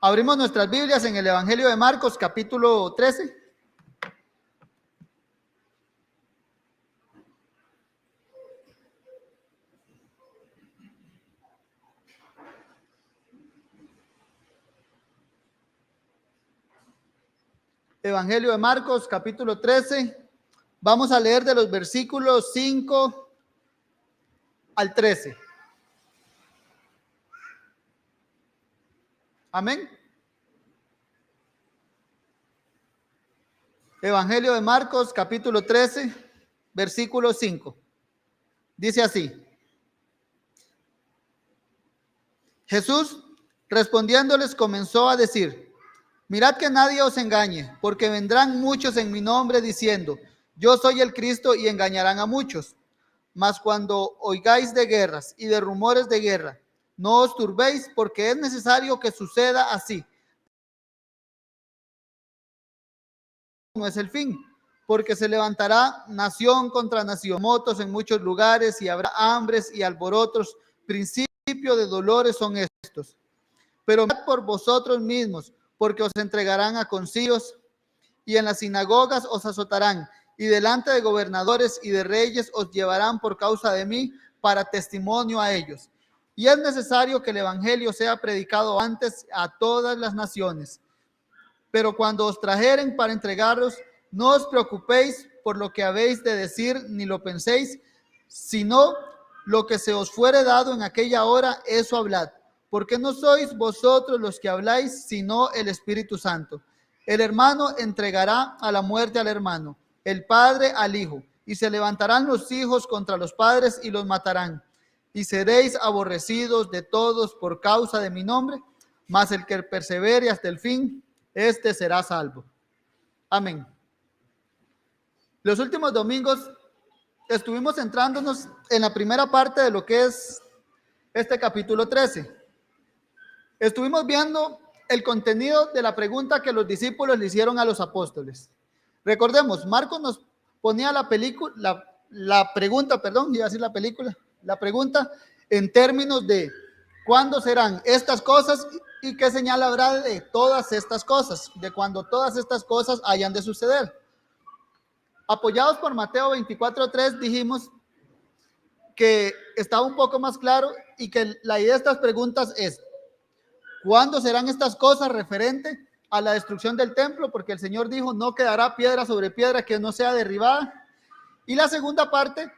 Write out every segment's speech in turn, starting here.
Abrimos nuestras Biblias en el Evangelio de Marcos, capítulo 13. Evangelio de Marcos, capítulo 13. Vamos a leer de los versículos 5 al 13. Amén. Evangelio de Marcos, capítulo 13, versículo 5. Dice así: Jesús, respondiéndoles, comenzó a decir: mirad que nadie os engañe, porque vendrán muchos en mi nombre diciendo: yo soy el Cristo, y engañarán a muchos. Mas cuando oigáis de guerras y de rumores de guerra, no os turbéis, porque es necesario que suceda así. No es el fin, porque se levantará nación contra nación, motos en muchos lugares, y habrá hambres y alborotos. Principio de dolores son estos. Pero mirad por vosotros mismos, porque os entregarán a concilios, y en las sinagogas os azotarán, y delante de gobernadores y de reyes os llevarán por causa de mí, para testimonio a ellos. Y es necesario que el evangelio sea predicado antes a todas las naciones. Pero cuando os trajeren para entregaros, no os preocupéis por lo que habéis de decir, ni lo penséis, sino lo que se os fuere dado en aquella hora, eso hablad. Porque no sois vosotros los que habláis, sino el Espíritu Santo. El hermano entregará a la muerte al hermano, el padre al hijo, y se levantarán los hijos contra los padres y los matarán. Y seréis aborrecidos de todos por causa de mi nombre, mas el que persevere hasta el fin, este será salvo. Amén. Los últimos domingos estuvimos centrándonos en la primera parte de lo que es este capítulo 13. Estuvimos viendo el contenido de la pregunta que los discípulos le hicieron a los apóstoles. Recordemos, Marcos nos ponía la pregunta en términos de cuándo serán estas cosas y qué señal habrá de todas estas cosas, de cuando todas estas cosas hayan de suceder. Apoyados por Mateo 24:3, dijimos que estaba un poco más claro y que la idea de estas preguntas es: ¿cuándo serán estas cosas referente a la destrucción del templo? Porque el Señor dijo: no quedará piedra sobre piedra que no sea derribada. Y la segunda parte,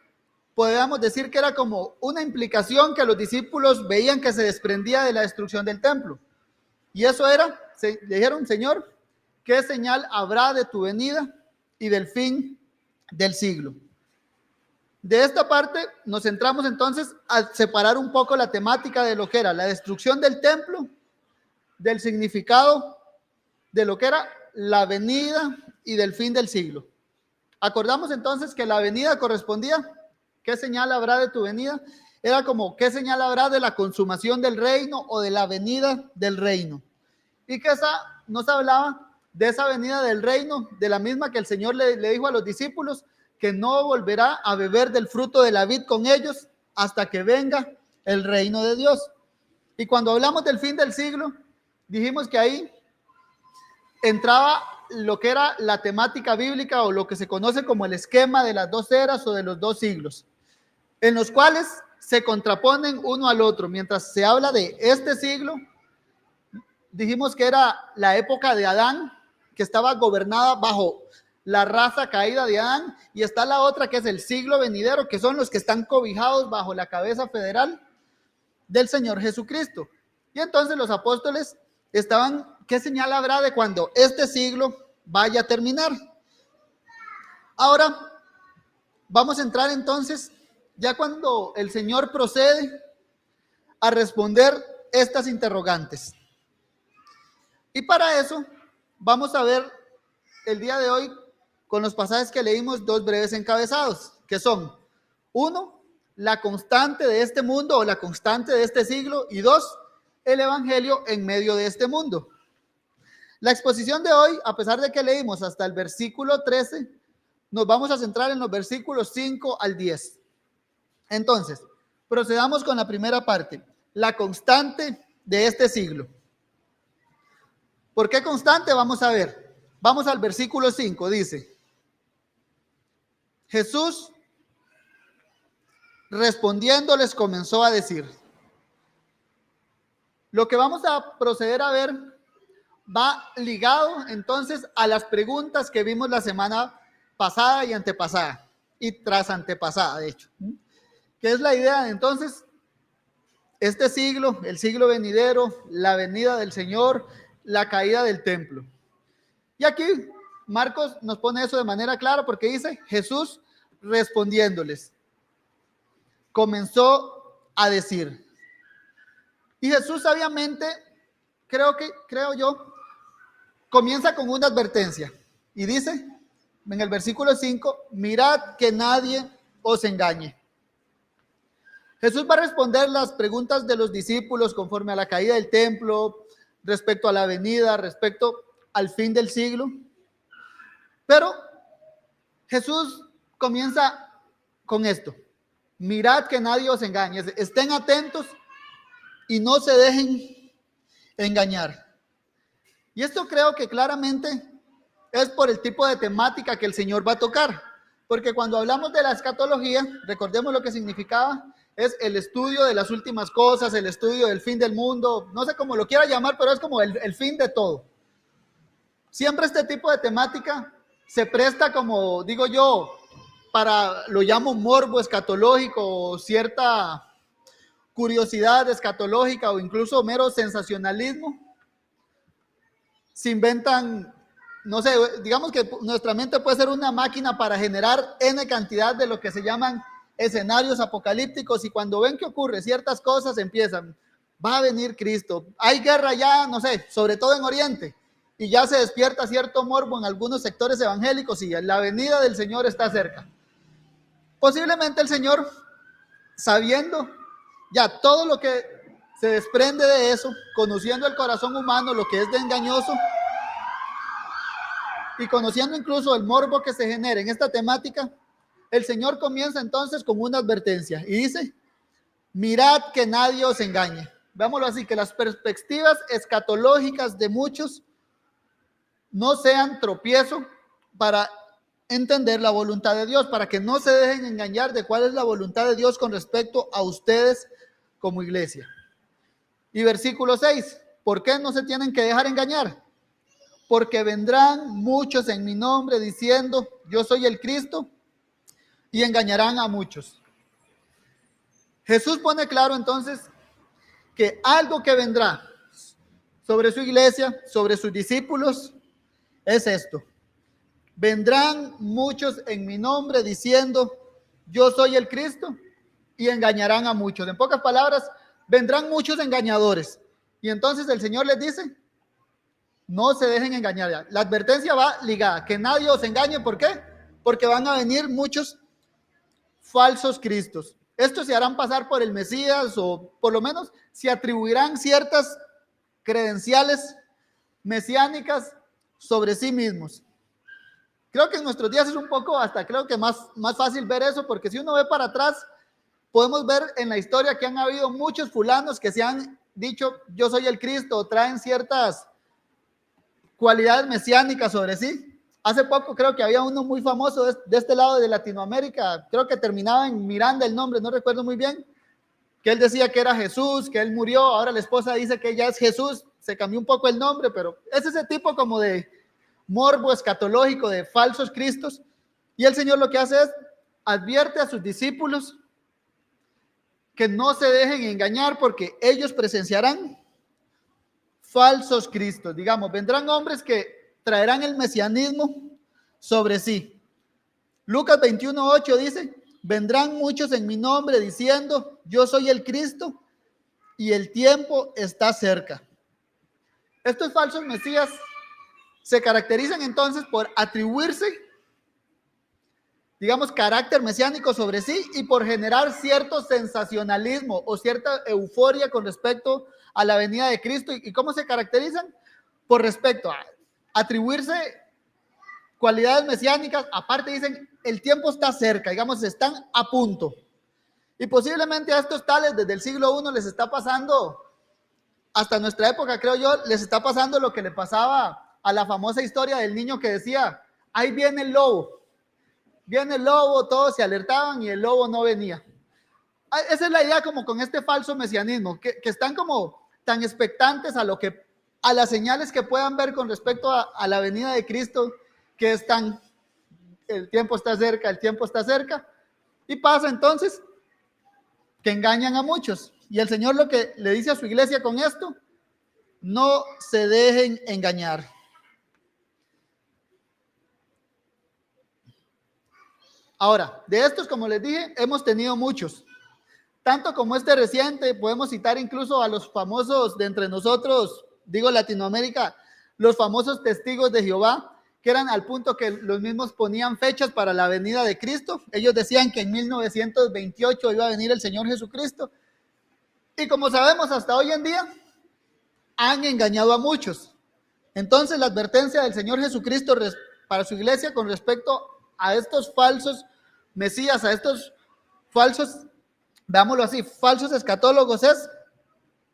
podríamos decir que era como una implicación que los discípulos veían que se desprendía de la destrucción del templo. Y eso era, le dijeron: Señor, ¿qué señal habrá de tu venida y del fin del siglo? De esta parte nos centramos entonces a separar un poco la temática de lo que era la destrucción del templo, del significado de lo que era la venida y del fin del siglo. Acordamos entonces que la venida correspondía: ¿qué señal habrá de tu venida? Era como: ¿qué señal habrá de la consumación del reino o de la venida del reino? Y que esa nos hablaba de esa venida del reino, de la misma que el Señor le dijo a los discípulos, que no volverá a beber del fruto de la vid con ellos hasta que venga el reino de Dios. Y cuando hablamos del fin del siglo, dijimos que ahí entraba lo que era la temática bíblica, o lo que se conoce como el esquema de las dos eras o de los dos siglos, en los cuales se contraponen uno al otro. Mientras se habla de este siglo, dijimos que era la época de Adán, que estaba gobernada bajo la raza caída de Adán, y está la otra que es el siglo venidero, que son los que están cobijados bajo la cabeza federal del Señor Jesucristo. Y entonces los apóstoles estaban: ¿qué señal habrá de cuando este siglo vaya a terminar? Ahora vamos a entrar entonces, ya cuando el Señor procede a responder estas interrogantes. Y para eso vamos a ver el día de hoy, con los pasajes que leímos, dos breves encabezados, que son: uno, la constante de este mundo o la constante de este siglo, y dos, el evangelio en medio de este mundo. La exposición de hoy, a pesar de que leímos hasta el versículo 13, nos vamos a centrar en los versículos 5 al 10. Entonces, procedamos con la primera parte: la constante de este siglo. ¿Por qué constante? Vamos a ver. Vamos al versículo 5, dice: Jesús respondiendo les comenzó a decir. Lo que vamos a proceder a ver va ligado entonces a las preguntas que vimos la semana pasada y antepasada y tras antepasada, de hecho. ¿Qué es la idea? Entonces, este siglo, el siglo venidero, la venida del Señor, la caída del templo. Y aquí Marcos nos pone eso de manera clara porque dice: Jesús respondiéndoles comenzó a decir. Y Jesús sabiamente, creo yo, comienza con una advertencia y dice en el versículo 5: mirad que nadie os engañe. Jesús va a responder las preguntas de los discípulos conforme a la caída del templo, respecto a la venida, respecto al fin del siglo. Pero Jesús comienza con esto: mirad que nadie os engañe. Estén atentos y no se dejen engañar. Y esto creo que claramente es por el tipo de temática que el Señor va a tocar. Porque cuando hablamos de la escatología, recordemos lo que significaba, es el estudio de las últimas cosas, el estudio del fin del mundo, no sé cómo lo quiera llamar, pero es como el fin de todo. Siempre este tipo de temática se presta, como digo yo, para, lo llamo morbo escatológico, o cierta curiosidad escatológica, o incluso mero sensacionalismo. Se inventan, no sé, digamos que nuestra mente puede ser una máquina para generar N cantidad de lo que se llaman escenarios apocalípticos, y cuando ven que ocurre ciertas cosas empiezan: va a venir Cristo, hay guerra ya, no sé, sobre todo en Oriente, y ya se despierta cierto morbo en algunos sectores evangélicos y la venida del Señor está cerca. Posiblemente el Señor, sabiendo ya todo lo que se desprende de eso, conociendo el corazón humano, lo que es de engañoso, y conociendo incluso el morbo que se genera en esta temática, el Señor comienza entonces con una advertencia y dice: mirad que nadie os engañe. Veámoslo así, que las perspectivas escatológicas de muchos no sean tropiezo para entender la voluntad de Dios, para que no se dejen engañar de cuál es la voluntad de Dios con respecto a ustedes como iglesia. Y versículo 6, ¿por qué no se tienen que dejar engañar? Porque vendrán muchos en mi nombre diciendo: yo soy el Cristo, y engañarán a muchos. Jesús pone claro entonces que algo que vendrá sobre su iglesia, sobre sus discípulos, es esto: vendrán muchos en mi nombre diciendo: yo soy el Cristo, y engañarán a muchos. En pocas palabras, vendrán muchos engañadores. Y entonces el Señor les dice: no se dejen engañar. La advertencia va ligada: que nadie os engañe. ¿Por qué? Porque van a venir muchos falsos cristos. Estos se harán pasar por el Mesías, o por lo menos se atribuirán ciertas credenciales mesiánicas sobre sí mismos. Creo que en nuestros días es un poco, hasta creo que más fácil ver eso, porque si uno ve para atrás, podemos ver en la historia que han habido muchos fulanos que se han dicho: yo soy el Cristo, o traen ciertas cualidades mesiánicas sobre sí. Hace poco creo que había uno muy famoso de este lado de Latinoamérica, creo que terminaba en Miranda el nombre, no recuerdo muy bien, que él decía que era Jesús, que él murió, ahora la esposa dice que ya es Jesús, se cambió un poco el nombre, pero es ese tipo como de morbo escatológico, de falsos cristos. Y el Señor lo que hace es advierte a sus discípulos que no se dejen engañar, porque ellos presenciarán falsos cristos. Digamos, vendrán hombres que traerán el mesianismo sobre sí. Lucas 21:8 dice: vendrán muchos en mi nombre diciendo: yo soy el Cristo, y el tiempo está cerca. Estos falsos mesías se caracterizan entonces por atribuirse, digamos, carácter mesiánico sobre sí, y por generar cierto sensacionalismo o cierta euforia con respecto a la venida de Cristo. ¿Y cómo se caracterizan? Por respecto a atribuirse cualidades mesiánicas. Aparte dicen: el tiempo está cerca, digamos, están a punto. Y posiblemente a estos tales desde el siglo I les está pasando hasta nuestra época, creo yo, les está pasando lo que le pasaba a la famosa historia del niño que decía, ahí viene el lobo, todos se alertaban y el lobo no venía. Esa es la idea como con este falso mesianismo, que están como tan expectantes a las señales que puedan ver con respecto a la venida de Cristo, que están, el tiempo está cerca, y pasa entonces que engañan a muchos. Y el Señor lo que le dice a su iglesia con esto, no se dejen engañar. Ahora, de estos, como les dije, hemos tenido muchos. Tanto como este reciente, podemos citar incluso a los famosos de entre nosotros, digo Latinoamérica, los famosos testigos de Jehová, que eran al punto que los mismos ponían fechas para la venida de Cristo. Ellos decían que en 1928 iba a venir el Señor Jesucristo. Y como sabemos, hasta hoy en día han engañado a muchos. Entonces, la advertencia del Señor Jesucristo para su iglesia con respecto a estos falsos mesías, a estos falsos, veámoslo así, falsos escatólogos es,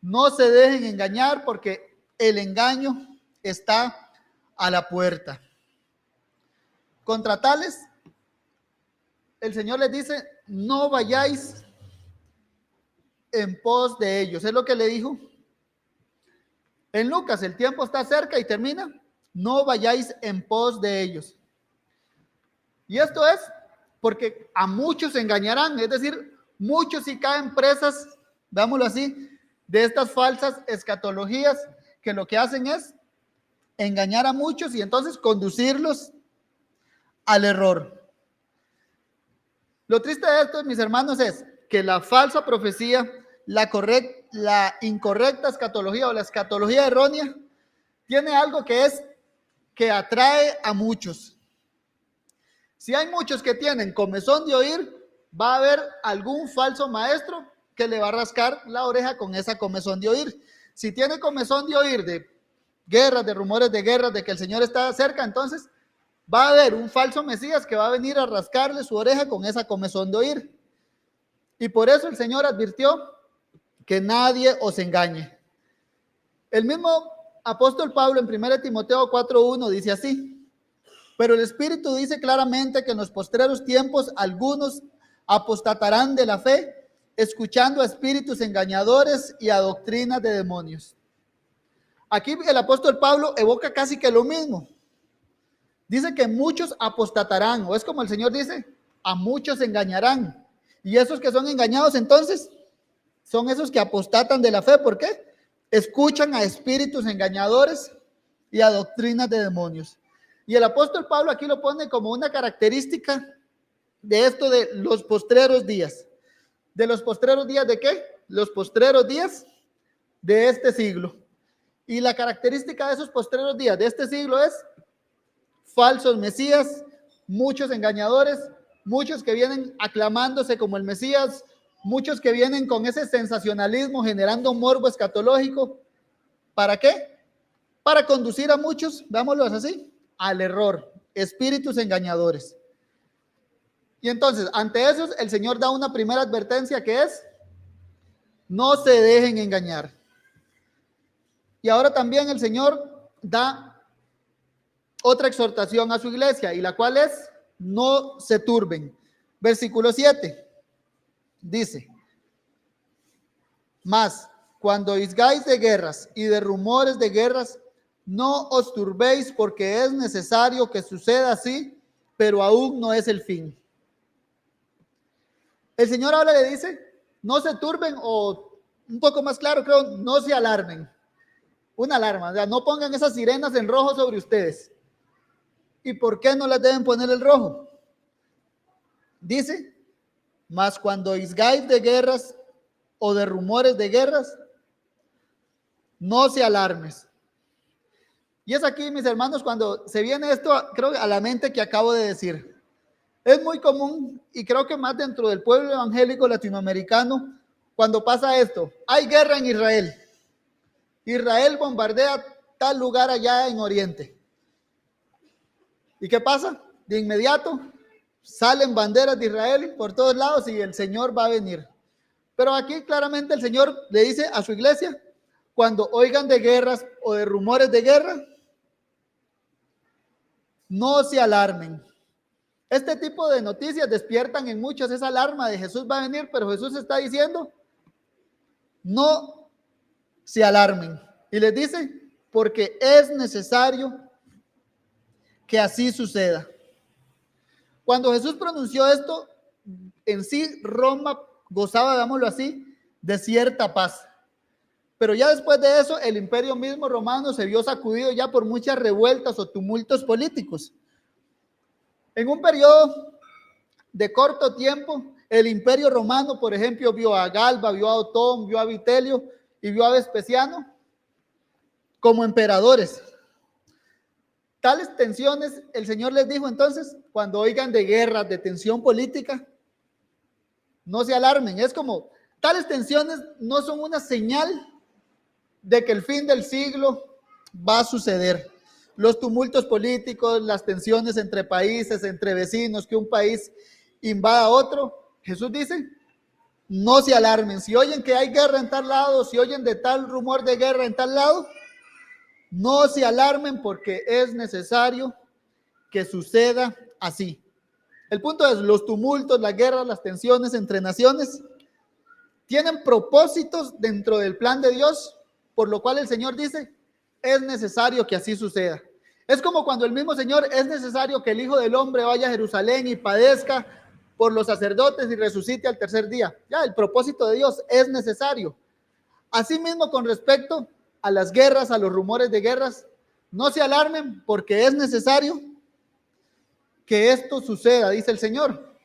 no se dejen engañar porque el engaño está a la puerta. Contra tales, el Señor les dice, no vayáis en pos de ellos. Es lo que le dijo en Lucas, el tiempo está cerca y termina, no vayáis en pos de ellos. Y esto es porque a muchos se engañarán, es decir, muchos sí caen presas, veámoslo así, de estas falsas escatologías que lo que hacen es engañar a muchos y entonces conducirlos al error. Lo triste de esto, mis hermanos, es que la falsa profecía, la incorrecta escatología o la escatología errónea tiene algo que es que atrae a muchos. Si hay muchos que tienen comezón de oír, va a haber algún falso maestro que le va a rascar la oreja con esa comezón de oír. Si tiene comezón de oír de guerras, de rumores de guerras, de que el Señor está cerca, entonces va a haber un falso Mesías que va a venir a rascarle su oreja con esa comezón de oír. Y por eso el Señor advirtió que nadie os engañe. El mismo apóstol Pablo en 1 Timoteo 4:1 dice así, pero el Espíritu dice claramente que en los postreros tiempos algunos apostatarán de la fe, escuchando a espíritus engañadores y a doctrinas de demonios. Aquí el apóstol Pablo evoca casi que lo mismo. Dice que muchos apostatarán, o es como el Señor dice, a muchos engañarán. Y esos que son engañados entonces son esos que apostatan de la fe. ¿Por qué? Escuchan a espíritus engañadores y a doctrinas de demonios. Y el apóstol Pablo aquí lo pone como una característica de esto de los postreros días. ¿De los postreros días de qué? Los postreros días de este siglo. Y la característica de esos postreros días de este siglo es falsos mesías, muchos engañadores, muchos que vienen aclamándose como el Mesías, muchos que vienen con ese sensacionalismo generando morbo escatológico. ¿Para qué? Para conducir a muchos, veámoslo así, al error, espíritus engañadores. Y entonces, ante eso, el Señor da una primera advertencia que es, no se dejen engañar. Y ahora también el Señor da otra exhortación a su iglesia, y la cual es, no se turben. Versículo 7, dice, mas cuando oigáis de guerras y de rumores de guerras, no os turbéis porque es necesario que suceda así, pero aún no es el fin. El Señor ahora le dice, no se turben, o un poco más claro creo, no se alarmen. Una alarma, o sea, no pongan esas sirenas en rojo sobre ustedes. ¿Y por qué no las deben poner el rojo? Dice, mas cuando oigáis de guerras o de rumores de guerras, no se alarmes. Y es aquí, mis hermanos, cuando se viene esto, creo, a la mente que acabo de decir. Es muy común, y creo que más dentro del pueblo evangélico latinoamericano, cuando pasa esto, hay guerra en Israel. Israel bombardea tal lugar allá en Oriente. ¿Y qué pasa? De inmediato salen banderas de Israel por todos lados y el Señor va a venir. Pero aquí claramente el Señor le dice a su iglesia, cuando oigan de guerras o de rumores de guerra, no se alarmen. Este tipo de noticias despiertan en muchos esa alarma de Jesús va a venir, pero Jesús está diciendo, no se alarmen. Y les dice, porque es necesario que así suceda. Cuando Jesús pronunció esto, en sí Roma gozaba, digámoslo así, de cierta paz. Pero ya después de eso, el imperio mismo romano se vio sacudido ya por muchas revueltas o tumultos políticos. En un periodo de corto tiempo, el imperio romano, por ejemplo, vio a Galba, vio a Otón, vio a Vitelio y vio a Vespasiano como emperadores. Tales tensiones, el Señor les dijo entonces, cuando oigan de guerras, de tensión política, no se alarmen. Es como, tales tensiones no son una señal de que el fin del siglo va a suceder. Los tumultos políticos, las tensiones entre países, entre vecinos, que un país invada a otro, Jesús dice, no se alarmen. Si oyen que hay guerra en tal lado, si oyen de tal rumor de guerra en tal lado, no se alarmen porque es necesario que suceda así. El punto es, los tumultos, las guerras, las tensiones entre naciones tienen propósitos dentro del plan de Dios, por lo cual el Señor dice, es necesario que así suceda. Es como cuando el mismo Señor, es necesario que el Hijo del Hombre vaya a Jerusalén y padezca por los sacerdotes y resucite al tercer día. Ya, el propósito de Dios es necesario. Asimismo, con respecto a las guerras, a los rumores de guerras, no se alarmen porque es necesario que esto suceda, dice el Señor.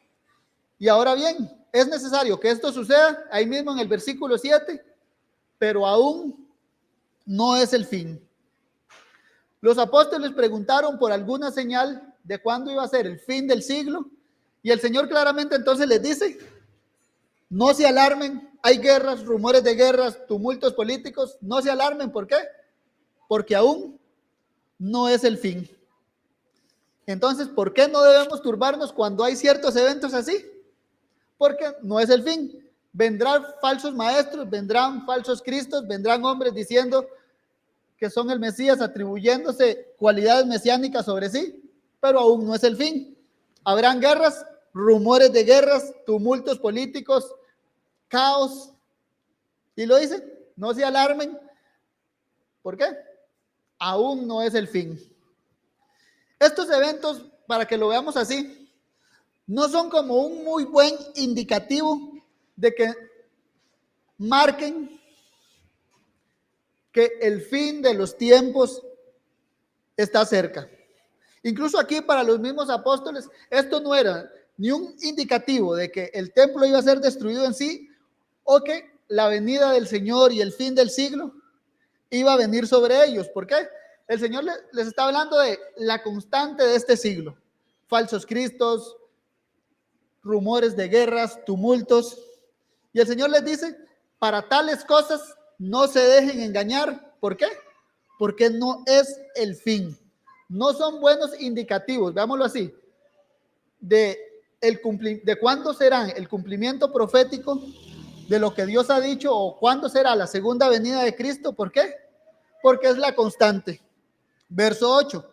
Y ahora bien, es necesario que esto suceda, ahí mismo en el versículo 7, pero aún no es el fin. Los apóstoles preguntaron por alguna señal de cuándo iba a ser el fin del siglo, y el Señor claramente entonces les dice, no se alarmen, hay guerras, rumores de guerras, tumultos políticos, no se alarmen, ¿por qué? Porque aún no es el fin. Entonces, ¿por qué no debemos turbarnos cuando hay ciertos eventos así? Porque no es el fin. Vendrán falsos maestros, vendrán falsos cristos, vendrán hombres diciendo que son el Mesías, atribuyéndose cualidades mesiánicas sobre sí, pero aún no es el fin. Habrán guerras, rumores de guerras, tumultos políticos, caos. Y lo dice, no se alarmen. ¿Por qué? Aún no es el fin. Estos eventos, para que lo veamos así, no son como un muy buen indicativo de que marquen que el fin de los tiempos está cerca. Incluso aquí para los mismos apóstoles, esto no era ni un indicativo de que el templo iba a ser destruido en sí o que la venida del Señor y el fin del siglo iba a venir sobre ellos. ¿Por qué? El Señor les está hablando de la constante de este siglo. Falsos cristos, rumores de guerras, tumultos. Y el Señor les dice, para tales cosas no se dejen engañar. ¿Por qué? Porque no es el fin. No son buenos indicativos, veámoslo así, de cuándo será el cumplimiento profético de lo que Dios ha dicho o cuándo será la segunda venida de Cristo. ¿Por qué? Porque es la constante. Verso 8.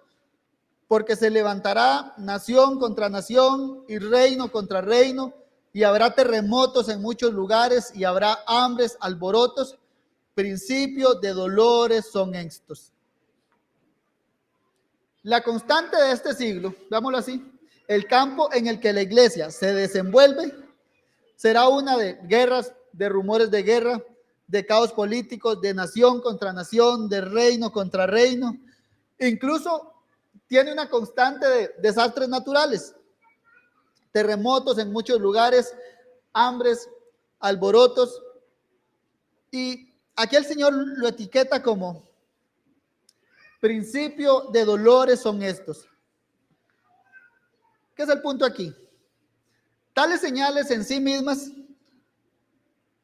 Porque se levantará nación contra nación y reino contra reino, y habrá terremotos en muchos lugares y habrá hambres, alborotos, principios de dolores son estos. La constante de este siglo, digámoslo así, el campo en el que la iglesia se desenvuelve será una de guerras, de rumores de guerra, de caos políticos, de nación contra nación, de reino contra reino. Incluso tiene una constante de desastres naturales, terremotos en muchos lugares, hambres, alborotos. Y aquí el Señor lo etiqueta como principio de dolores son estos. ¿Qué es el punto aquí? Tales señales en sí mismas,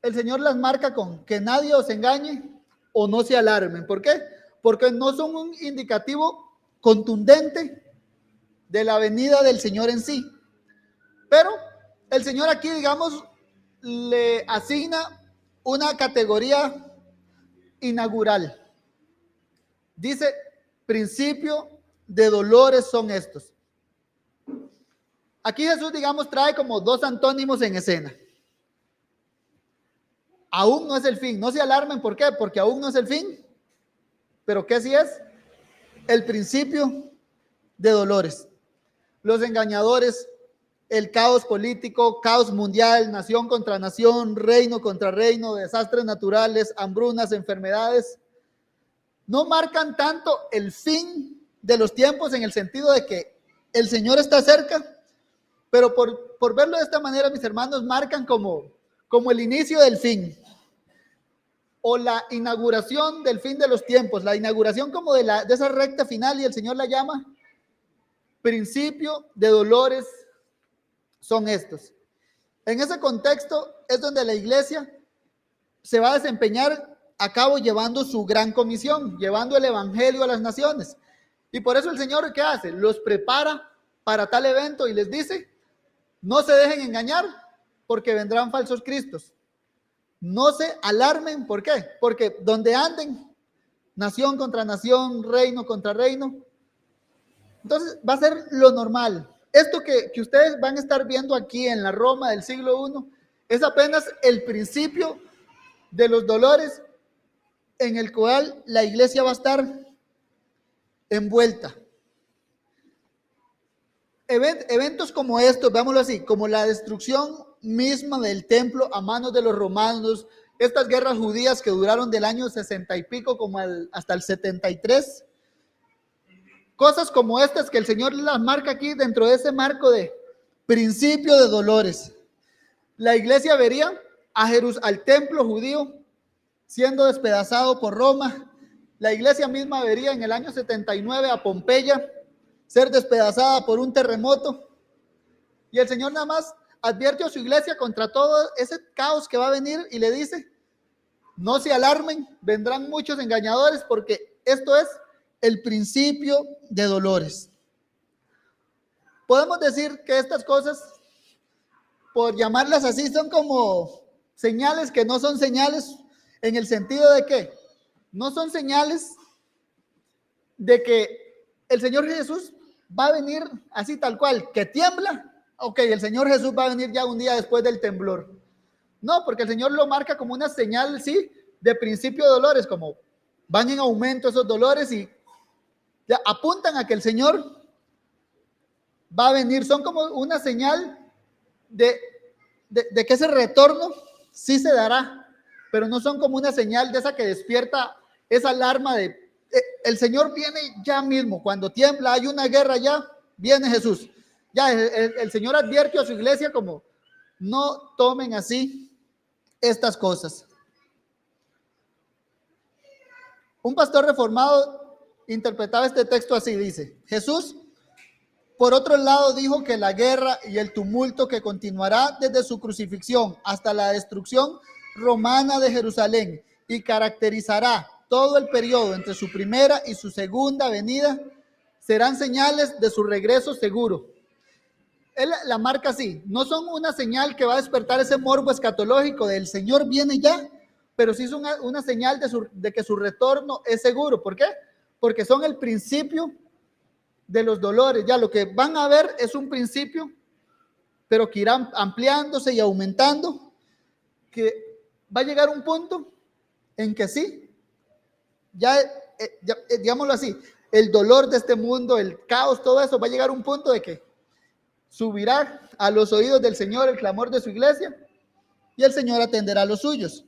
el Señor las marca con que nadie os engañe o no se alarmen. ¿Por qué? Porque no son un indicativo contundente de la venida del Señor en sí. Pero el Señor aquí, digamos, le asigna una categoría inaugural. Dice, principio de dolores son estos. Aquí Jesús, digamos, trae como dos antónimos en escena. Aún no es el fin. No se alarmen, ¿por qué? Porque aún no es el fin. Pero ¿qué sí es? El principio de dolores. Los engañadores, el caos político, caos mundial, nación contra nación, reino contra reino, desastres naturales, hambrunas, enfermedades, no marcan tanto el fin de los tiempos en el sentido de que el Señor está cerca, pero por verlo de esta manera, mis hermanos, marcan como el inicio del fin, o la inauguración del fin de los tiempos, la inauguración como de esa recta final, y el Señor la llama principio de dolores son estos. En ese contexto es donde la iglesia se va a desempeñar a cabo llevando su gran comisión, llevando el evangelio a las naciones. Y por eso el Señor, ¿qué hace? Los prepara para tal evento y les dice, no se dejen engañar porque vendrán falsos cristos. No se alarmen, ¿por qué? Porque donde anden, nación contra nación, reino contra reino, entonces va a ser lo normal. Esto que ustedes van a estar viendo aquí en la Roma del siglo I es apenas el principio de los dolores en el cual la iglesia va a estar envuelta. Eventos como estos, veámoslo así, como la destrucción misma del templo a manos de los romanos, estas guerras judías que duraron del año 60 y pico como hasta el 73, cosas como estas que el Señor las marca aquí dentro de ese marco de principio de dolores. La iglesia vería al templo judío siendo despedazado por Roma. La iglesia misma vería en el año 79 a Pompeya ser despedazada por un terremoto. Y el Señor nada más advierte a su iglesia contra todo ese caos que va a venir y le dice, no se alarmen, vendrán muchos engañadores porque esto es el principio de dolores. Podemos decir que estas cosas, por llamarlas así, son como señales que no son señales, en el sentido de que no son señales de que el Señor Jesús va a venir así tal cual, que tiembla, ok, el Señor Jesús va a venir ya un día después del temblor. No, porque el Señor lo marca como una señal, sí, de principio de dolores, como van en aumento esos dolores y ya apuntan a que el Señor va a venir, son como una señal de que ese retorno sí se dará, pero no son como una señal de esa que despierta esa alarma de el Señor viene ya mismo, cuando tiembla, hay una guerra ya, viene Jesús. Ya el Señor advierte a su iglesia como no tomen así estas cosas. Un pastor reformado interpretaba este texto así, dice, Jesús, por otro lado, dijo que la guerra y el tumulto que continuará desde su crucifixión hasta la destrucción romana de Jerusalén y caracterizará todo el periodo entre su primera y su segunda venida, serán señales de su regreso seguro. Él la marca así, no son una señal que va a despertar ese morbo escatológico del Señor viene ya, pero sí es una señal de que su retorno es seguro. ¿Por qué? Porque son el principio de los dolores. Ya lo que van a ver es un principio, pero que irán ampliándose y aumentando, que va a llegar un punto en que sí, ya digámoslo así, el dolor de este mundo, el caos, todo eso va a llegar a un punto de que subirá a los oídos del Señor el clamor de su iglesia y el Señor atenderá a los suyos.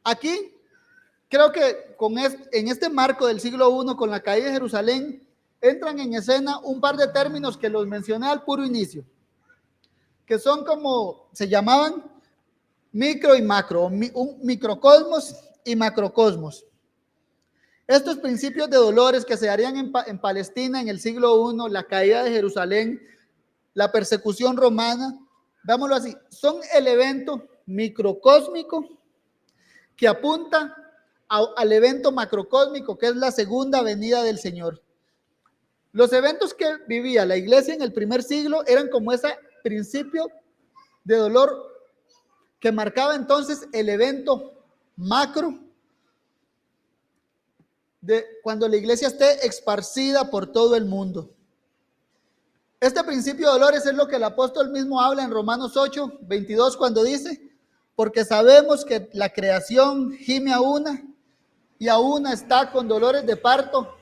Aquí creo que en este marco del siglo I, con la caída de Jerusalén, entran en escena un par de términos que los mencioné al puro inicio, que son como se llamaban micro y macro, un microcosmos y macrocosmos. Estos principios de dolores que se darían en Palestina en el siglo I, la caída de Jerusalén, la persecución romana, veámoslo así, son el evento microcósmico que apunta al evento macrocósmico, que es la segunda venida del Señor. Los eventos que vivía la iglesia en el primer siglo eran como ese principio de dolor que marcaba entonces el evento macro de cuando la iglesia esté esparcida por todo el mundo. Este principio de dolores es lo que el apóstol mismo habla en Romanos 8, 22, cuando dice, porque sabemos que la creación gime a una y a una está con dolores de parto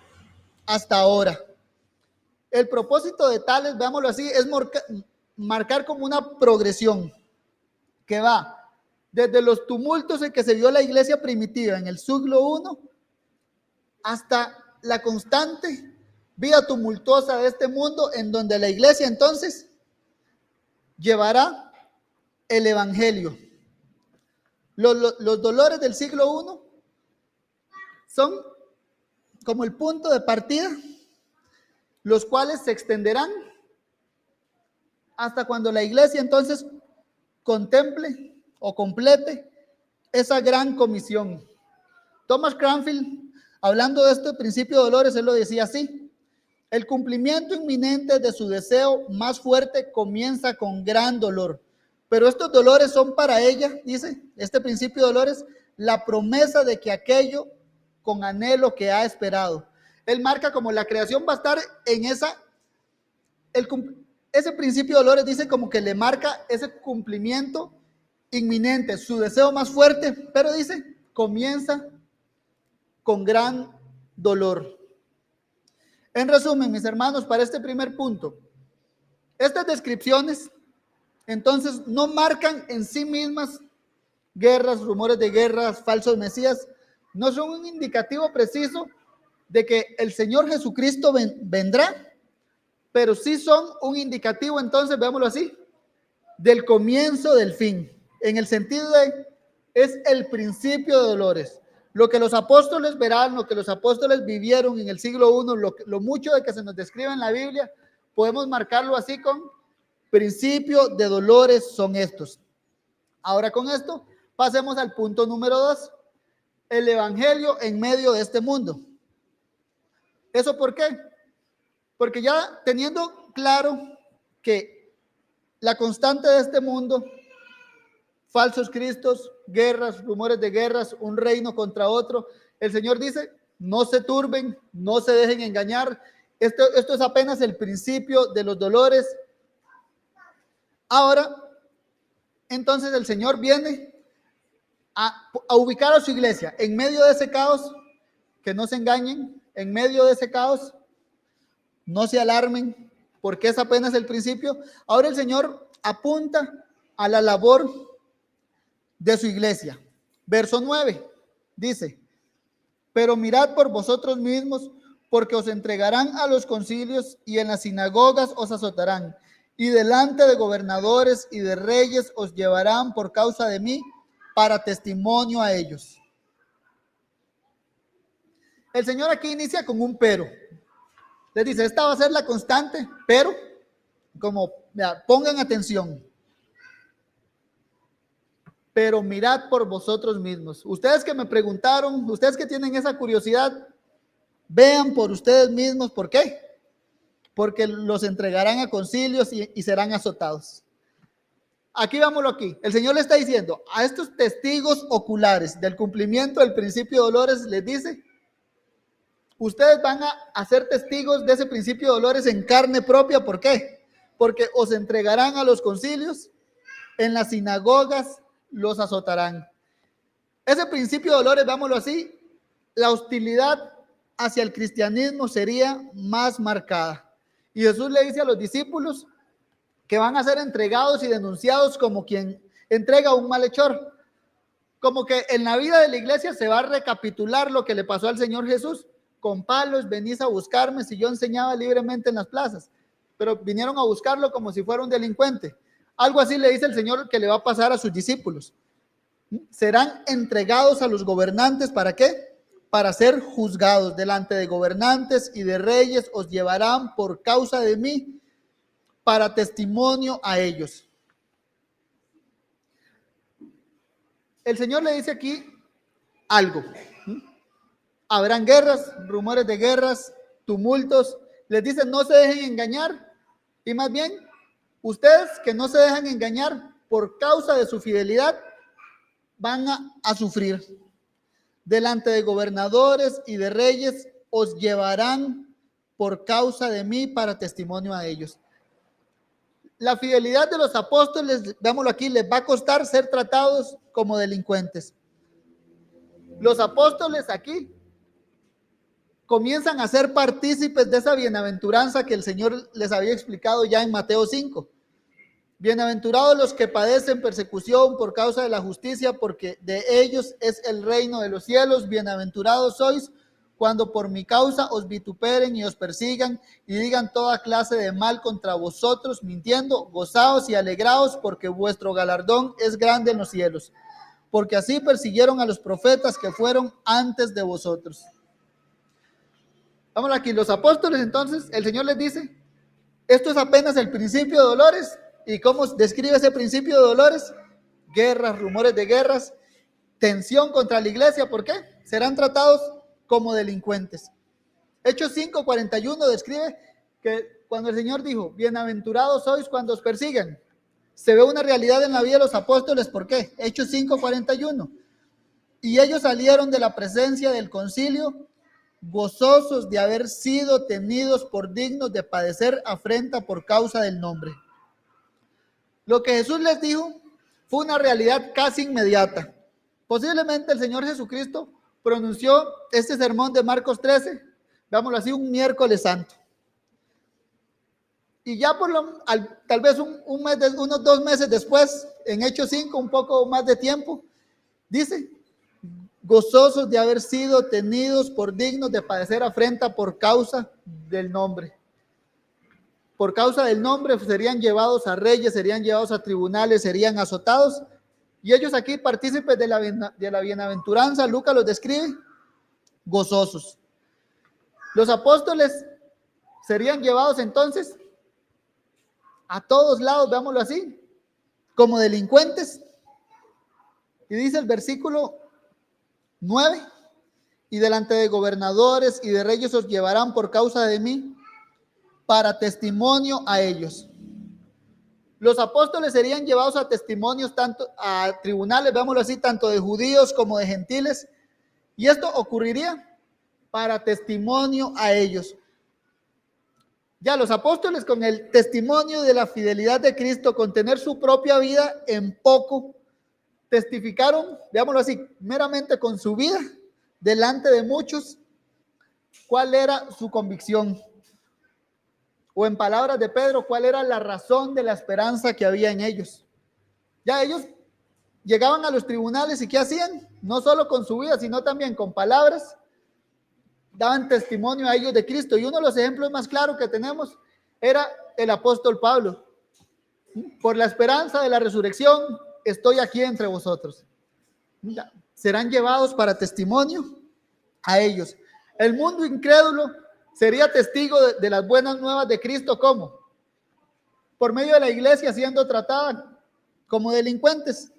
hasta ahora. El propósito de tales, veámoslo así, es marcar como una progresión que va desde los tumultos en que se vio la iglesia primitiva en el siglo I hasta la constante vida tumultuosa de este mundo, en donde la iglesia entonces llevará el evangelio. Los dolores del siglo I son como el punto de partida, los cuales se extenderán hasta cuando la iglesia entonces contemple o complete esa gran comisión. Thomas Cranfield, hablando de este principio de dolores, él lo decía así: el cumplimiento inminente de su deseo más fuerte comienza con gran dolor, pero estos dolores son para ella, dice este principio de dolores, la promesa de que aquello con anhelo que ha esperado. Él marca como la creación va a estar en ese principio de dolores, dice como que le marca ese cumplimiento inminente, su deseo más fuerte, pero dice, comienza con gran dolor. En resumen, mis hermanos, para este primer punto, estas descripciones entonces no marcan en sí mismas guerras, rumores de guerras, falsos mesías, no son un indicativo preciso de que el Señor Jesucristo vendrá, pero sí son un indicativo, entonces, veámoslo así, del comienzo del fin, en el sentido de, es el principio de dolores. Lo que los apóstoles verán, lo que los apóstoles vivieron en el siglo I, lo mucho de que se nos describe en la Biblia, podemos marcarlo así con principio de dolores son estos. Ahora con esto, pasemos al punto número 2, el evangelio en medio de este mundo. ¿Eso por qué? Porque ya teniendo claro que la constante de este mundo, falsos cristos, guerras, rumores de guerras, un reino contra otro, el Señor dice, no se turben, no se dejen engañar, esto es apenas el principio de los dolores. Ahora, entonces el Señor viene a ubicar a su iglesia en medio de ese caos, que no se engañen, en medio de ese caos, no se alarmen, porque es apenas el principio. Ahora el Señor apunta a la labor de su iglesia. Verso 9 dice, pero mirad por vosotros mismos, porque os entregarán a los concilios y en las sinagogas os azotarán, y delante de gobernadores y de reyes os llevarán por causa de mí para testimonio a ellos. El Señor aquí inicia con un pero. Les dice, esta va a ser la constante, pero, como, pongan atención. Pero mirad por vosotros mismos. Ustedes que me preguntaron, ustedes que tienen esa curiosidad, vean por ustedes mismos. ¿Por qué? Porque los entregarán a concilios y serán azotados. Aquí vámonos aquí. El Señor le está diciendo a estos testigos oculares del cumplimiento del principio de dolores, les dice, ustedes van a ser testigos de ese principio de dolores en carne propia. ¿Por qué? Porque os entregarán a los concilios, en las sinagogas los azotarán. Ese principio de dolores, vámonos así, la hostilidad hacia el cristianismo sería más marcada. Y Jesús le dice a los discípulos que van a ser entregados y denunciados como quien entrega un malhechor. Como que en la vida de la iglesia se va a recapitular lo que le pasó al Señor Jesús. Con palos venís a buscarme si yo enseñaba libremente en las plazas, pero vinieron a buscarlo como si fuera un delincuente. Algo así le dice el Señor que le va a pasar a sus discípulos. Serán entregados a los gobernantes, ¿para qué? Para ser juzgados delante de gobernantes y de reyes, os llevarán por causa de mí para testimonio a ellos. El Señor le dice aquí algo. Habrán guerras, rumores de guerras, tumultos. Les dice, no se dejen engañar. Y más bien, ustedes que no se dejan engañar por causa de su fidelidad, van a sufrir. delante de gobernadores y de reyes os llevarán por causa de mí para testimonio a ellos. La fidelidad de los apóstoles, veámoslo aquí, les va a costar ser tratados como delincuentes. Los apóstoles aquí comienzan a ser partícipes de esa bienaventuranza que el Señor les había explicado ya en Mateo 5. Bienaventurados los que padecen persecución por causa de la justicia, porque de ellos es el reino de los cielos. Bienaventurados sois cuando por mi causa os vituperen y os persigan y digan toda clase de mal contra vosotros, mintiendo. Gozaos y alegraos, porque vuestro galardón es grande en los cielos, porque así persiguieron a los profetas que fueron antes de vosotros. Vamos aquí, los apóstoles entonces, el Señor les dice, esto es apenas el principio de dolores. ¿Y cómo describe ese principio de dolores? Guerras, rumores de guerras, tensión contra la iglesia. ¿Por qué? Serán tratados como delincuentes. Hechos 5:41 describe que cuando el Señor dijo, bienaventurados sois cuando os persigan, se ve una realidad en la vida de los apóstoles. ¿Por qué? Hechos 5:41. Y ellos salieron de la presencia del concilio gozosos de haber sido tenidos por dignos de padecer afrenta por causa del nombre. Lo que Jesús les dijo fue una realidad casi inmediata. Posiblemente el Señor Jesucristo pronunció este sermón de Marcos 13, veámoslo así, un miércoles santo. Y ya tal vez unos 2 meses después, en Hechos 5, un poco más de tiempo, dice, gozosos de haber sido tenidos por dignos de padecer afrenta por causa del nombre. Por causa del nombre serían llevados a reyes, serían llevados a tribunales, serían azotados. Y ellos aquí, partícipes de la bienaventuranza, Lucas los describe gozosos. Los apóstoles serían llevados entonces a todos lados, veámoslo así, como delincuentes. Y dice el versículo 9, y delante de gobernadores y de reyes os llevarán por causa de mí para testimonio a ellos. Los apóstoles serían llevados a testimonios, tanto a tribunales, veámoslo así, tanto de judíos como de gentiles, y esto ocurriría para testimonio a ellos. Ya los apóstoles, con el testimonio de la fidelidad de Cristo, con tener su propia vida en poco, testificaron, veámoslo así, meramente con su vida, delante de muchos, cuál era su convicción. O en palabras de Pedro, cuál era la razón de la esperanza que había en ellos. Ya ellos llegaban a los tribunales y ¿qué hacían? No solo con su vida, sino también con palabras, daban testimonio a ellos de Cristo. Y uno de los ejemplos más claros que tenemos era el apóstol Pablo. Por la esperanza de la resurrección, estoy aquí entre vosotros. Serán llevados para testimonio a ellos. El mundo incrédulo sería testigo de las buenas nuevas de Cristo. ¿Cómo? Por medio de la iglesia siendo tratada como delincuentes.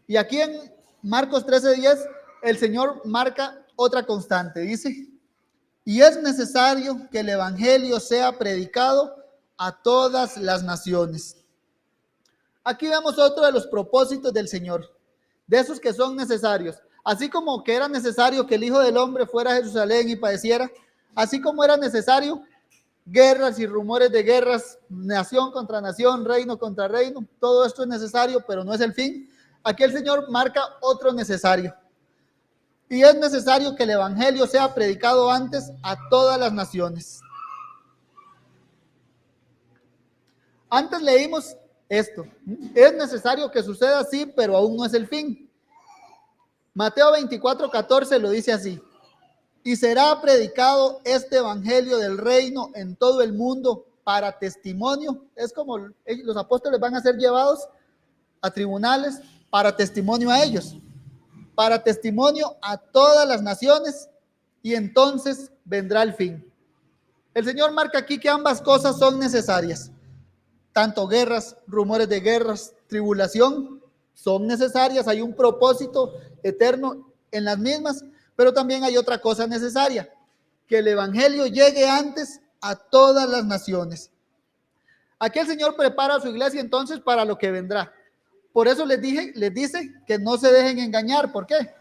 Y aquí en Marcos 13:10 el Señor marca otra constante. Dice, y es necesario que el evangelio sea predicado a todas las naciones. Aquí vemos otro de los propósitos del Señor, de esos que son necesarios. Así como que era necesario que el Hijo del Hombre fuera a Jerusalén y padeciera, así como era necesario guerras y rumores de guerras, nación contra nación, reino contra reino, todo esto es necesario, pero no es el fin. Aquí el Señor marca otro necesario. Y es necesario que el evangelio sea predicado antes a todas las naciones. Antes leímos esto. Es necesario que suceda así, pero aún no es el fin. Mateo 24:14 lo dice así. Y será predicado este evangelio del reino en todo el mundo para testimonio. Es como los apóstoles van a ser llevados a tribunales para testimonio a ellos. Para testimonio a todas las naciones, y entonces vendrá el fin. El Señor marca aquí que ambas cosas son necesarias. Tanto guerras, rumores de guerras, tribulación, son necesarias. Hay un propósito eterno en las mismas, pero también hay otra cosa necesaria, que el evangelio llegue antes a todas las naciones. Aquí el Señor prepara a su iglesia entonces para lo que vendrá. Por eso les dice que no se dejen engañar. ¿Por qué?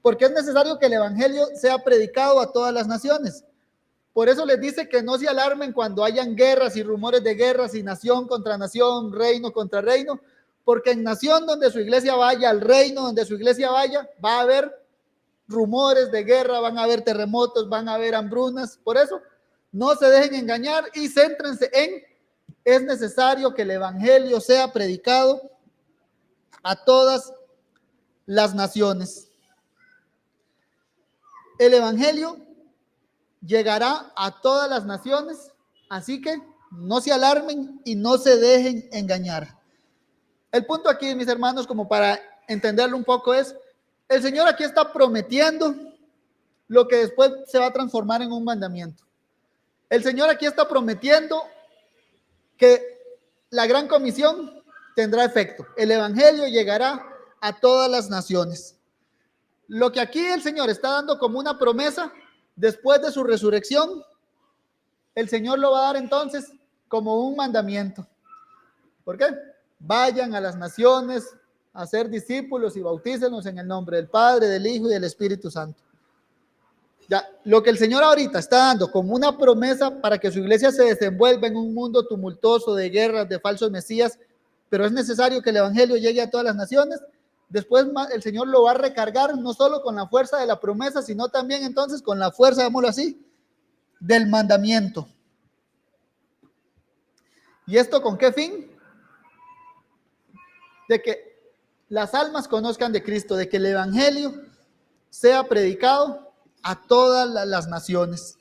porque es necesario que el evangelio sea predicado a todas las naciones. Por eso les dice que no se alarmen cuando hayan guerras y rumores de guerras y nación contra nación, reino contra reino, porque en nación donde su iglesia vaya, al reino donde su iglesia vaya, va a haber rumores de guerra, van a haber terremotos, van a haber hambrunas. Por eso, no se dejen engañar y céntrense en, es necesario que el evangelio sea predicado a todas las naciones. El evangelio llegará a todas las naciones, así que no se alarmen y no se dejen engañar. El punto aquí, mis hermanos, como para entenderlo un poco, es, el Señor aquí está prometiendo lo que después se va a transformar en un mandamiento. El Señor aquí está prometiendo que la gran comisión tendrá efecto. El evangelio llegará a todas las naciones. Lo que aquí el Señor está dando como una promesa, después de su resurrección, el Señor lo va a dar entonces como un mandamiento. ¿Por qué? Vayan a las naciones a ser discípulos y bautícenlos en el nombre del Padre, del Hijo y del Espíritu Santo. Ya, lo que el Señor ahorita está dando como una promesa para que su iglesia se desenvuelva en un mundo tumultuoso de guerras, de falsos mesías, pero es necesario que el evangelio llegue a todas las naciones. Después el Señor lo va a recargar no solo con la fuerza de la promesa, sino también entonces con la fuerza, digámoslo así, del mandamiento. ¿Y esto con qué fin? De que las almas conozcan de Cristo, de que el evangelio sea predicado a todas las naciones.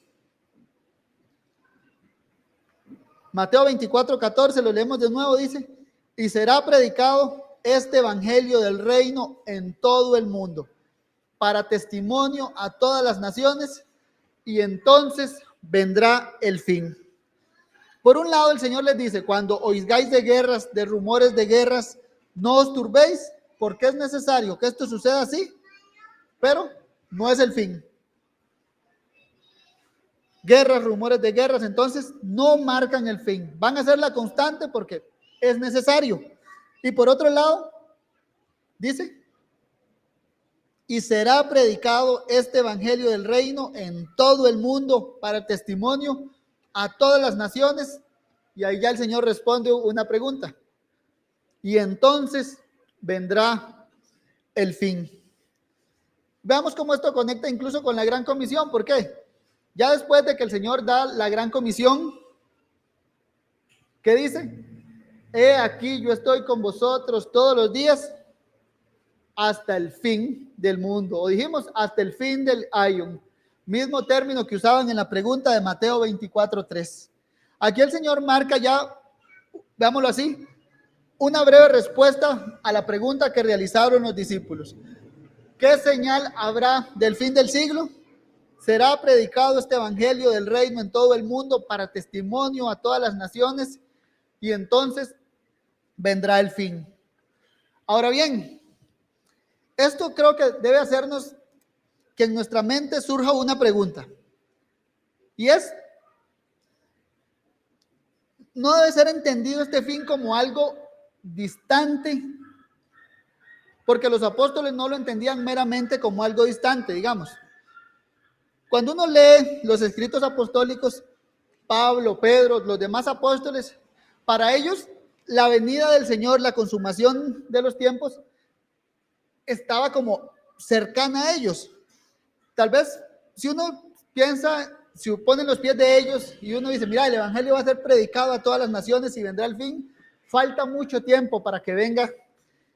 Mateo 24:14, lo leemos de nuevo, dice, y será predicado este evangelio del reino en todo el mundo, para testimonio a todas las naciones, y entonces vendrá el fin. Por un lado, el Señor les dice, cuando oigáis de guerras, de rumores de guerras, no os turbéis, porque es necesario que esto suceda así, pero no es el fin. Guerras, rumores de guerras, entonces no marcan el fin. Van a ser la constante porque es necesario. Y por otro lado, dice, y será predicado este evangelio del reino en todo el mundo para testimonio a todas las naciones. Y ahí ya el Señor responde una pregunta. Y entonces vendrá el fin. Veamos cómo esto conecta incluso con la gran comisión. ¿Por qué? Ya después de que el Señor da la gran comisión, ¿qué dice? He aquí yo estoy con vosotros todos los días hasta el fin del mundo. O dijimos hasta el fin del aion. Mismo término que usaban en la pregunta de Mateo 24:3. Aquí el Señor marca ya, veámoslo así, una breve respuesta a la pregunta que realizaron los discípulos. ¿Qué señal habrá del fin del siglo? Será predicado este evangelio del reino en todo el mundo para testimonio a todas las naciones y entonces vendrá el fin. Ahora bien, esto creo que debe hacernos que en nuestra mente surja una pregunta y es, no debe ser entendido este fin como algo distante, porque los apóstoles no lo entendían meramente como algo distante, digamos. Cuando uno lee los escritos apostólicos, Pablo, Pedro, los demás apóstoles, para ellos la venida del Señor, la consumación de los tiempos, estaba como cercana a ellos. Tal vez si uno piensa, si pone los pies de ellos y uno dice, mira, el evangelio va a ser predicado a todas las naciones y vendrá el fin, falta mucho tiempo para que venga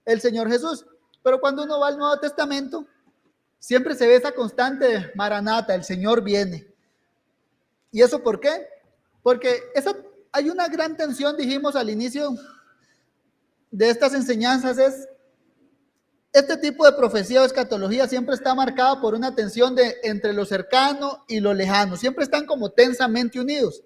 el Señor Jesús. Pero cuando uno va al Nuevo Testamento, siempre se ve esa constante de Maranata, el Señor viene. ¿Y eso por qué? Porque hay una gran tensión, dijimos al inicio de estas enseñanzas, es este tipo de profecía o escatología siempre está marcada por una tensión entre lo cercano y lo lejano, siempre están como tensamente unidos.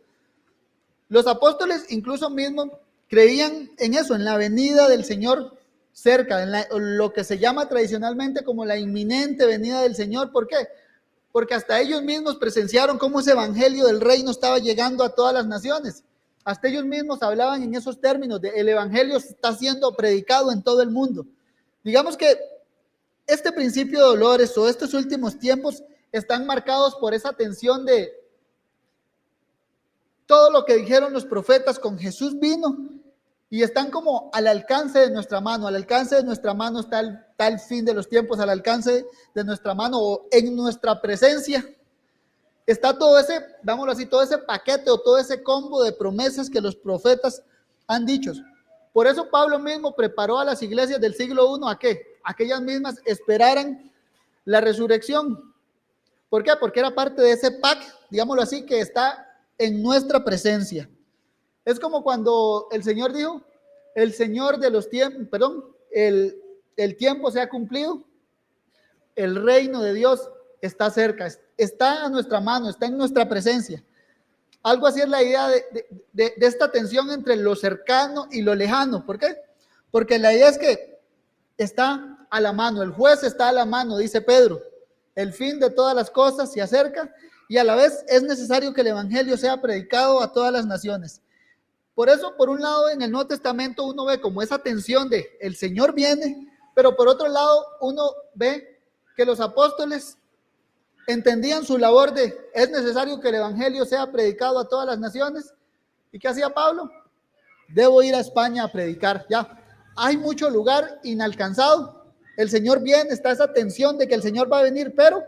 Los apóstoles incluso mismos creían en eso, en la venida del Señor cerca, en lo que se llama tradicionalmente como la inminente venida del Señor. ¿Por qué? Porque hasta ellos mismos presenciaron cómo ese evangelio del reino estaba llegando a todas las naciones. Hasta ellos mismos hablaban en esos términos de el evangelio está siendo predicado en todo el mundo. Digamos que este principio de dolores o estos últimos tiempos están marcados por esa tensión de todo lo que dijeron los profetas con Jesús vino y están como al alcance de nuestra mano. Al alcance de nuestra mano está el fin de los tiempos, al alcance de nuestra mano o en nuestra presencia está todo ese, dámoslo así, todo ese paquete o todo ese combo de promesas que los profetas han dicho. Por eso Pablo mismo preparó a las iglesias del siglo I a qué? A que ellas mismas esperaran la resurrección. ¿Por qué? Porque era parte de ese pack, digámoslo así, que está en nuestra presencia. Es como cuando el Señor dijo, el Señor de los tiempos, perdón, el tiempo se ha cumplido, el reino de Dios está cerca, está a nuestra mano, está en nuestra presencia. Algo así es la idea de esta tensión entre lo cercano y lo lejano. ¿Por qué? Porque la idea es que está a la mano, el juez está a la mano, dice Pedro. El fin de todas las cosas se acerca y a la vez es necesario que el evangelio sea predicado a todas las naciones. Por eso, por un lado, en el Nuevo Testamento uno ve como esa tensión de el Señor viene, pero por otro lado uno ve que los apóstoles entendían su labor de es necesario que el evangelio sea predicado a todas las naciones. ¿Y qué hacía Pablo? Debo ir a España a predicar. Ya, hay mucho lugar inalcanzado. El Señor viene, está esa tensión de que el Señor va a venir, pero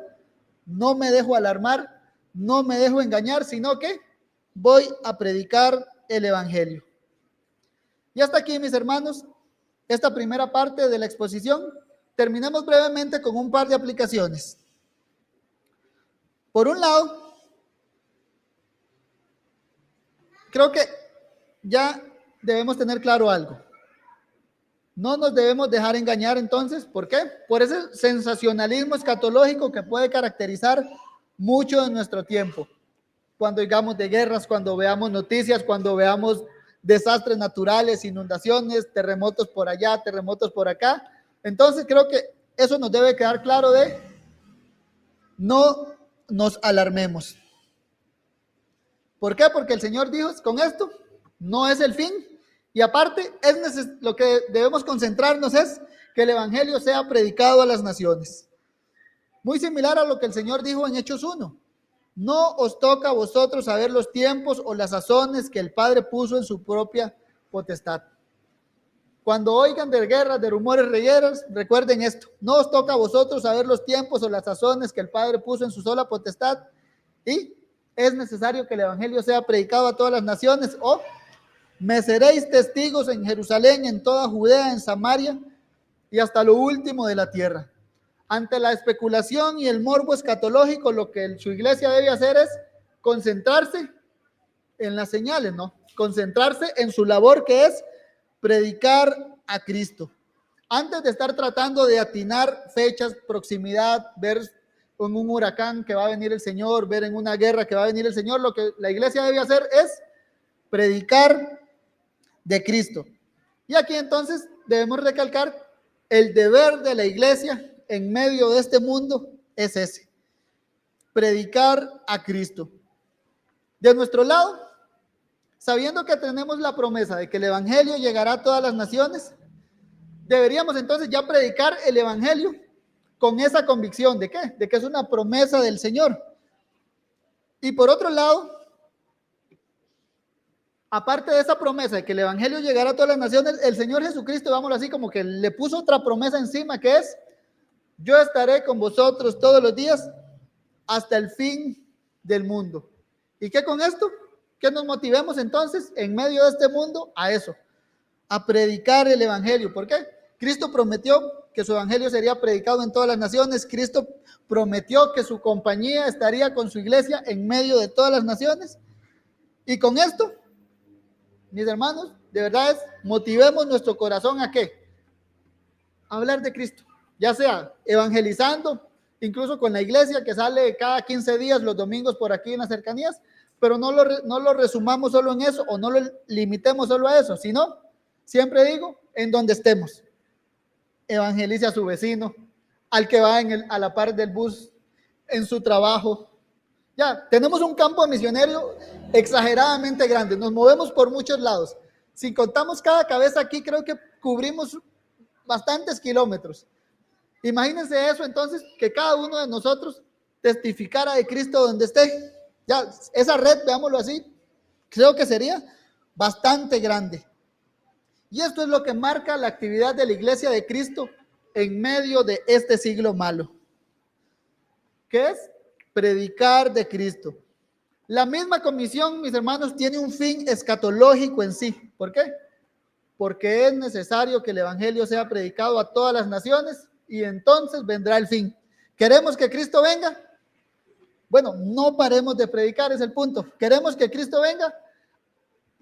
no me dejo alarmar, no me dejo engañar, sino que voy a predicar el evangelio. Y hasta aquí, mis hermanos, esta primera parte de la exposición. Terminemos brevemente con un par de aplicaciones. Por un lado, creo que ya debemos tener claro algo. No nos debemos dejar engañar entonces, ¿por qué? Por ese sensacionalismo escatológico que puede caracterizar mucho de nuestro tiempo. Cuando digamos de guerras, cuando veamos noticias, cuando veamos desastres naturales, inundaciones, terremotos por allá, terremotos por acá. Entonces creo que eso nos debe quedar claro de no nos alarmemos. ¿Por qué? Porque el Señor dijo, con esto no es el fin. Y aparte, lo que debemos concentrarnos es que el evangelio sea predicado a las naciones. Muy similar a lo que el Señor dijo en Hechos 1. No os toca a vosotros saber los tiempos o las sazones que el Padre puso en su propia potestad. Cuando oigan de guerras, de rumores regueras, recuerden esto. No os toca a vosotros saber los tiempos o las sazones que el Padre puso en su sola potestad. Y es necesario que el evangelio sea predicado a todas las naciones. O me seréis testigos en Jerusalén, en toda Judea, en Samaria y hasta lo último de la tierra. Ante la especulación y el morbo escatológico, lo que su iglesia debe hacer es concentrarse en las señales, ¿no? Concentrarse en su labor, que es predicar a Cristo. Antes de estar tratando de atinar fechas, proximidad, ver en un huracán que va a venir el Señor, ver en una guerra que va a venir el Señor, lo que la iglesia debe hacer es predicar de Cristo. Y aquí entonces debemos recalcar el deber de la iglesia en medio de este mundo es ese, predicar a Cristo. De nuestro lado, sabiendo que tenemos la promesa de que el evangelio llegará a todas las naciones, deberíamos entonces ya predicar el evangelio con esa convicción de ¿qué? De que es una promesa del Señor. Y por otro lado, aparte de esa promesa de que el evangelio llegará a todas las naciones, el Señor Jesucristo, vámonos así, como que le puso otra promesa encima, que es yo estaré con vosotros todos los días hasta el fin del mundo. ¿Y qué con esto? Que nos motivemos entonces en medio de este mundo a eso, a predicar el evangelio. ¿Por qué? Cristo prometió que su evangelio sería predicado en todas las naciones. Cristo prometió que su compañía estaría con su iglesia en medio de todas las naciones. Y con esto, mis hermanos, de verdad es, motivemos nuestro corazón ¿a qué? A hablar de Cristo. Ya sea evangelizando, incluso con la iglesia que sale cada 15 días los domingos por aquí en las cercanías, pero no lo resumamos solo en eso o no lo limitemos solo a eso, sino, siempre digo, en donde estemos. Evangelice a su vecino, al que va a la par del bus, en su trabajo. Ya, tenemos un campo misionero exageradamente grande, nos movemos por muchos lados. Si contamos cada cabeza aquí, creo que cubrimos bastantes kilómetros. Imagínense eso entonces, que cada uno de nosotros testificara de Cristo donde esté. Ya, esa red, veámoslo así, creo que sería bastante grande. Y esto es lo que marca la actividad de la Iglesia de Cristo en medio de este siglo malo. ¿Qué es? Predicar de Cristo. La misma comisión, mis hermanos, tiene un fin escatológico en sí. ¿Por qué? Porque es necesario que el evangelio sea predicado a todas las naciones y entonces vendrá el fin. ¿Queremos que Cristo venga? Bueno, no paremos de predicar, es el punto. ¿Queremos que Cristo venga?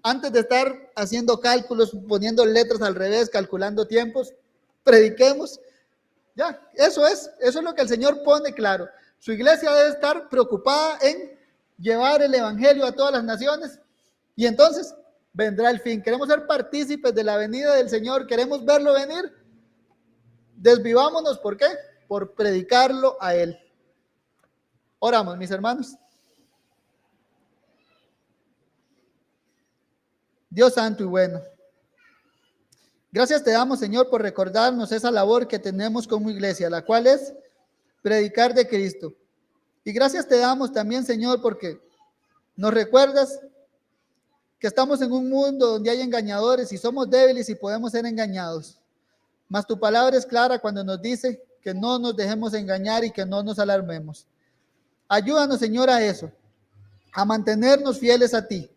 Antes de estar haciendo cálculos, poniendo letras al revés, calculando tiempos, prediquemos. Ya, eso es lo que el Señor pone claro. Su iglesia debe estar preocupada en llevar el evangelio a todas las naciones y entonces vendrá el fin. Queremos ser partícipes de la venida del Señor, queremos verlo venir. Desvivámonos, ¿por qué? Por predicarlo a Él. Oramos, mis hermanos. Dios santo y bueno, gracias te damos, Señor, por recordarnos esa labor que tenemos como iglesia, la cual es predicar de Cristo. Y gracias te damos también, Señor, porque nos recuerdas que estamos en un mundo donde hay engañadores y somos débiles y podemos ser engañados. Mas tu palabra es clara cuando nos dice que no nos dejemos engañar y que no nos alarmemos. Ayúdanos, Señor, a eso, a mantenernos fieles a ti,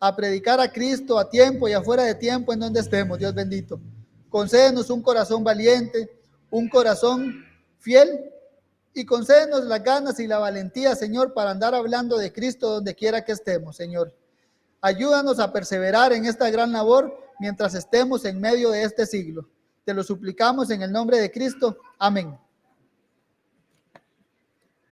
a predicar a Cristo a tiempo y afuera de tiempo en donde estemos, Dios bendito. Concédenos un corazón valiente, un corazón fiel y concédenos las ganas y la valentía, Señor, para andar hablando de Cristo donde quiera que estemos, Señor. Ayúdanos a perseverar en esta gran labor mientras estemos en medio de este siglo. Te lo suplicamos en el nombre de Cristo. Amén.